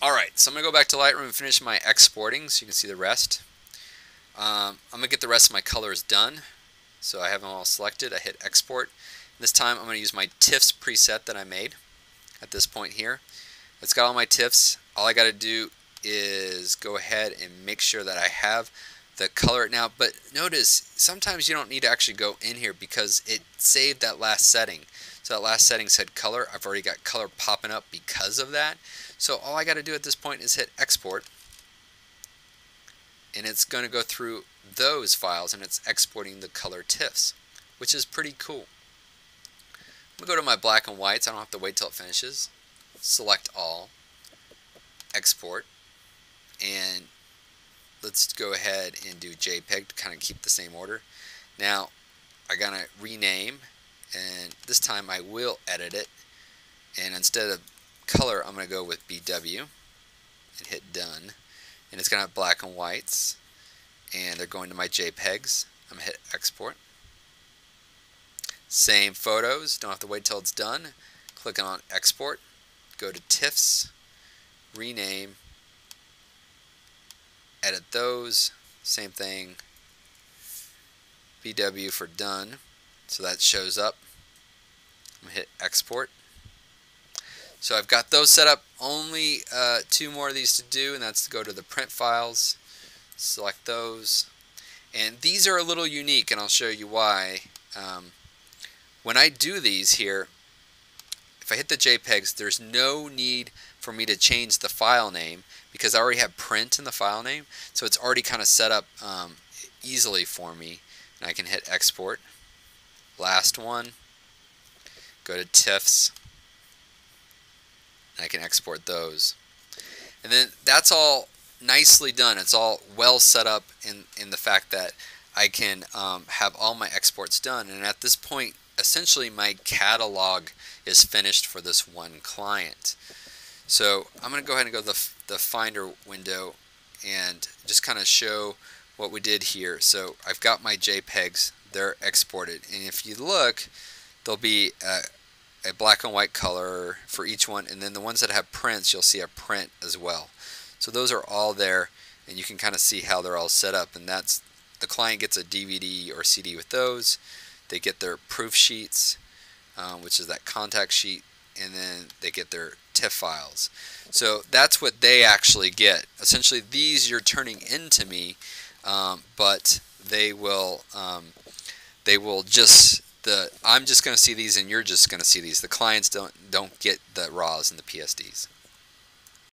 Alright, so I'm going to go back to Lightroom and finish my exporting so you can see the rest. I'm going to get the rest of my colors done. So I have them all selected. I hit export. This time I'm going to use my TIFFs preset that I made at this point here. It's got all my TIFFs. All I got to do is go ahead and make sure that I have the color now. But notice sometimes you don't need to actually go in here because it saved that last setting. So that last setting said color. I've already got color popping up because of that. So all I got to do at this point is hit export, and it's going to go through those files and it's exporting the color TIFFs, which is pretty cool. I'm going to go to my black and whites. I don't have to wait till it finishes. Select all, export, and let's go ahead and do JPEG to kind of keep the same order. Now I'm going to rename, and this time I will edit it, and instead of color I'm going to go with BW and hit done, and it's going to have black and whites, and they're going to my JPEGs. I'm going to hit export. Same photos, don't have to wait till it's done. Click on export, go to TIFFs, rename, edit those, same thing, BW for done, so that shows up. I'm going to hit export. So I've got those set up. Only two more of these to do, and that's to go to the print files, select those, and these are a little unique, and I'll show you why. When I do these here, if I hit the JPEGs, there's no need for me to change the file name because I already have print in the file name, so it's already kind of set up easily for me. And I can hit export. Last one, go to TIFFs, and I can export those. And then that's all nicely done. It's all well set up in the fact that I can have all my exports done. And at this point, essentially my catalog is finished for this one client. So I'm going to go ahead and go to the Finder window and just kind of show what we did here. So I've got my JPEGs, they're exported, and if you look, there'll be a black and white color for each one, and then the ones that have prints, you'll see a print as well. So those are all there, and you can kind of see how they're all set up, and that's the client gets a DVD or CD with those. They get their proof sheets, which is that contact sheet, and then they get their TIFF files. So that's what they actually get. Essentially, these you're turning into me, but they will just I'm just going to see these, and you're just going to see these. The clients don't get the RAWs and the PSDs.